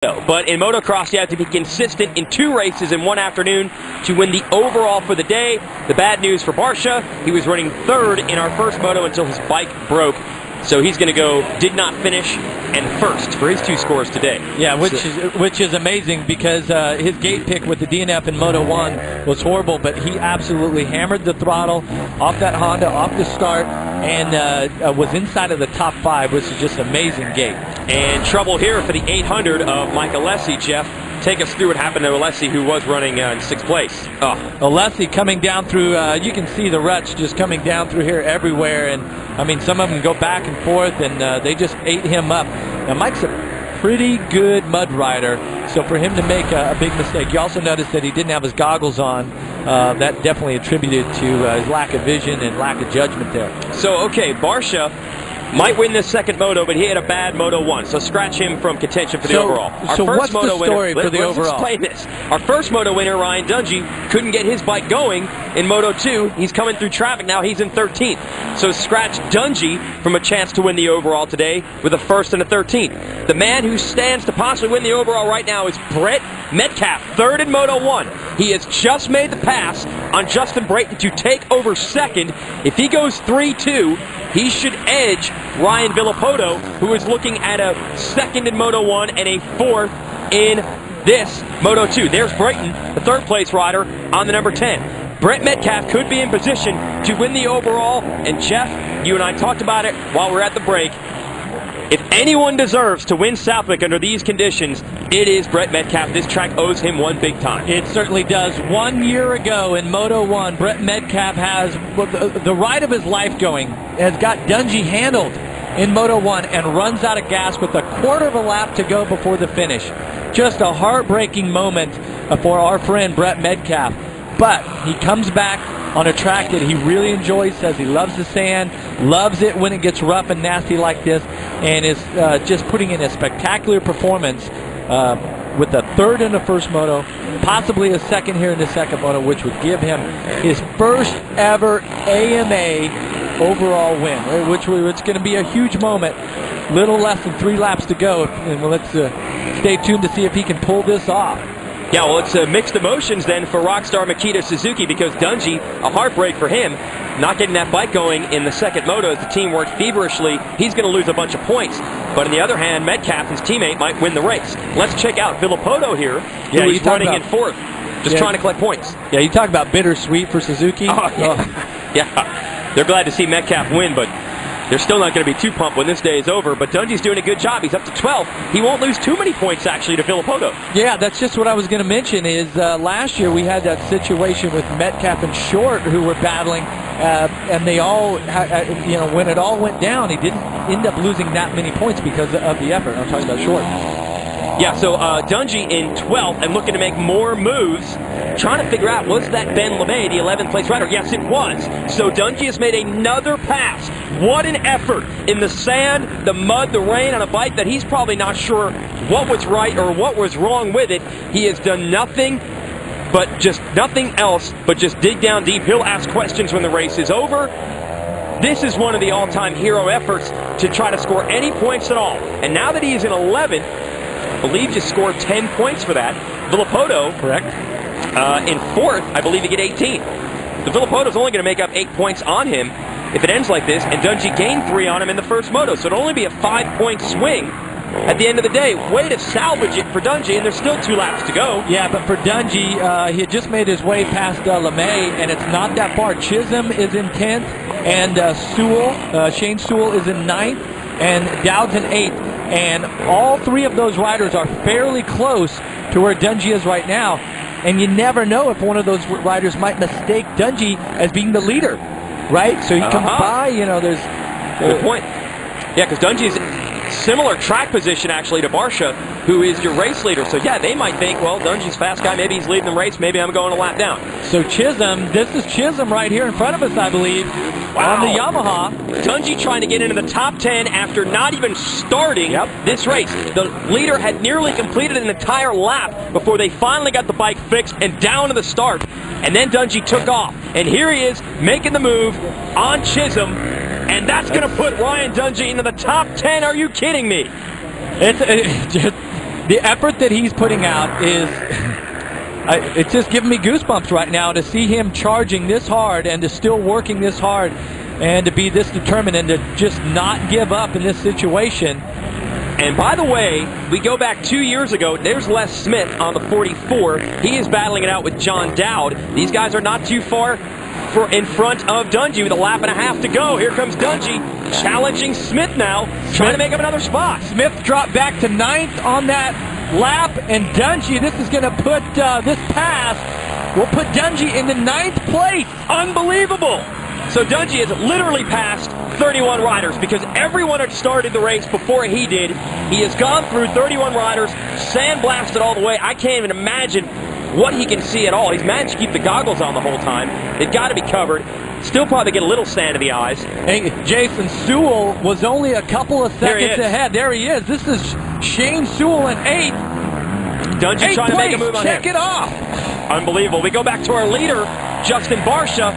But in motocross, you have to be consistent in 2 races in one afternoon to win the overall for the day. The bad news for Barsha, he was running 3rd in our first moto until his bike broke. So he's going to go did not finish and 1st for his 2 scores today. Yeah, which is amazing because his gate pick with the DNF in Moto 1 was horrible, but he absolutely hammered the throttle off that Honda, off the start, and was inside of the top 5, which is just an amazing gate. And trouble here for the 800 of Mike Alessi. Jeff, take us through what happened to Alessi, who was running in 6th place. Alessi coming down through, you can see the ruts just coming down through here everywhere, and I mean some of them go back and forth, and they just ate him up. Now Mike's a pretty good mud rider, so for him to make a big mistake, you also notice that he didn't have his goggles on. That definitely attributed to his lack of vision and lack of judgment there. So, okay, Barsha might win this second moto, but he had a bad Moto 1, so scratch him from contention for the overall. So what's the story for the overall? Let's explain this. Our first Moto winner, Ryan Dungey, couldn't get his bike going in Moto 2. He's coming through traffic now. He's in 13th. So scratch Dungey from a chance to win the overall today with a 1st and a 13th. The man who stands to possibly win the overall right now is Brett Metcalf, 3rd in Moto 1. He has just made the pass on Justin Brayton to take over 2nd. If he goes 3-2, he should edge Ryan Villapoto, who is looking at a 2nd in Moto 1 and a 4th in this Moto 2. There's Brayton, the 3rd place rider, on the number 10. Brett Metcalf could be in position to win the overall, and Jeff, you and I talked about it while we're at the break. If anyone deserves to win Southwick under these conditions, it is Brett Metcalf. This track owes him one big time. It certainly does. 1 year ago in Moto 1, Brett Metcalf has the ride of his life going, has got Dungey handled in Moto 1 and runs out of gas with a 1/4 of a lap to go before the finish. Just a heartbreaking moment for our friend Brett Metcalf. But he comes back on a track that he really enjoys, says he loves the sand, loves it when it gets rough and nasty like this, and is just putting in a spectacular performance with a 3rd in the first moto, possibly a 2nd here in the second moto, which would give him his first ever AMA overall win, which it's going to be a huge moment. Little less than 3 laps to go, and let's stay tuned to see if he can pull this off. Yeah, well, it's mixed emotions then for Rockstar Makita Suzuki, because Dungey, a heartbreak for him, not getting that bike going in the second moto as the team worked feverishly. He's going to lose a bunch of points. But on the other hand, Metcalf, his teammate, might win the race. Let's check out Villapoto here, who is running in 4th, just trying to collect points. Yeah, you talk about bittersweet for Suzuki. Oh, yeah. Yeah, they're glad to see Metcalf win, but they're still not going to be too pumped when this day is over. But Dungey's doing a good job. He's up to 12th. He won't lose too many points, actually, to Villapoto. Yeah, that's just what I was going to mention is last year we had that situation with Metcalf and Short who were battling, and they all, when it all went down, he didn't end up losing that many points because of the effort. I'm talking about Short. Yeah, so Dungey in 12th and looking to make more moves, trying to figure out, was that Ben LeMay, the 11th place rider? Yes, it was. So Dungey has made another pass. What an effort in the sand, the mud, the rain on a bike that he's probably not sure what was right or what was wrong with it. He has done nothing else but just dig down deep. He'll ask questions when the race is over. This is one of the all-time hero efforts to try to score any points at all. And now that he is in 11th, I believe just scored 10 points for that. Villapoto, correct, in 4th, I believe he get 18. The Villapoto's only going to make up 8 points on him if it ends like this, and Dungey gained 3 on him in the first moto, so it'll only be a 5-point swing at the end of the day. Way to salvage it for Dungey, and there's still 2 laps to go. Yeah, but for Dungey, he had just made his way past LeMay, and it's not that far. Chisholm is in 10th, and Shane Sewell is in 9th, and Dowd's in 8th. And all 3 of those riders are fairly close to where Dungey is right now. And you never know if one of those riders might mistake Dungey as being the leader, right? So he comes by, there's... Good point. Yeah, because Dungey's similar track position, actually, to Barsha, who is your race leader. So, yeah, they might think, well, Dungey's fast guy. Maybe he's leading the race. Maybe I'm going a lap down. So Chisholm, this is Chisholm right here in front of us, I believe, on the Yamaha. Dungey trying to get into the top 10 after not even starting this race. The leader had nearly completed an entire lap before they finally got the bike fixed and down to the start. And then Dungey took off. And here he is making the move on Chisholm. And that's going to put Ryan Dungey into the top 10. Are you kidding me? The effort that he's putting out is, it's just giving me goosebumps right now to see him charging this hard and to still working this hard and to be this determined and to just not give up in this situation. And by the way, we go back 2 years ago, there's Les Smith on the 44. He is battling it out with John Dowd. These guys are not too far in front of Dungey with a lap and a half to go. Here comes Dungey challenging Smith now, trying to make up another spot. Smith dropped back to 9th on that lap, and Dungey, this is going to put this pass, will put Dungey in the 9th place. Unbelievable. So Dungey has literally passed 31 riders because everyone had started the race before he did. He has gone through 31 riders, sandblasted all the way. I can't even imagine what he can see at all. He's managed to keep the goggles on the whole time. They've got to be covered. Still probably get a little sand in the eyes. Hey, Jason, Sewell was only a couple of seconds ahead. There he is. This is Shane Sewell in 8th. Dungey trying to make a move on him. Check it off. Unbelievable. We go back to our leader, Justin Barcia.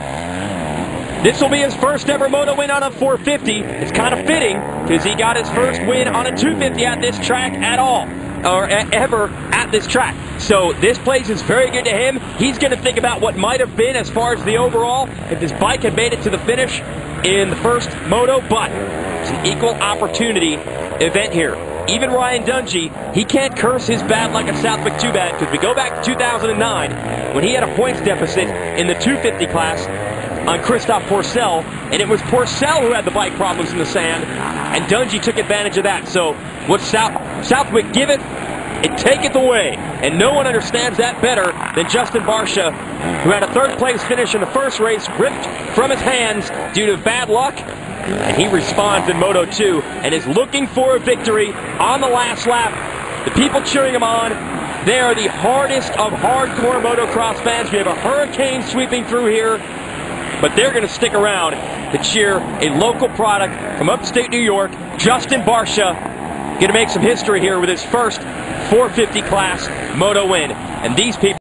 This will be his first ever moto win on a 450. It's kind of fitting because he got his first win on a 250 at this track at all, or ever at this track. So this place is very good to him. He's going to think about what might have been as far as the overall if his bike had made it to the finish in the first moto, but it's an equal opportunity event here. Even Ryan Dungey, he can't curse his bad luck at Southwick too bad because we go back to 2009 when he had a points deficit in the 250 class on Christoph Porcel, and it was Porcel who had the bike problems in the sand, and Dungey took advantage of that. So what Southwick give it, and take it away. And no one understands that better than Justin Barcia, who had a 3rd place finish in the first race, ripped from his hands due to bad luck, and he responds in Moto 2 and is looking for a victory on the last lap. The people cheering him on, they are the hardest of hardcore motocross fans. We have a hurricane sweeping through here, but they're going to stick around to cheer a local product from upstate New York, Justin Barcia, going to make some history here with his first 450 class moto win. And these people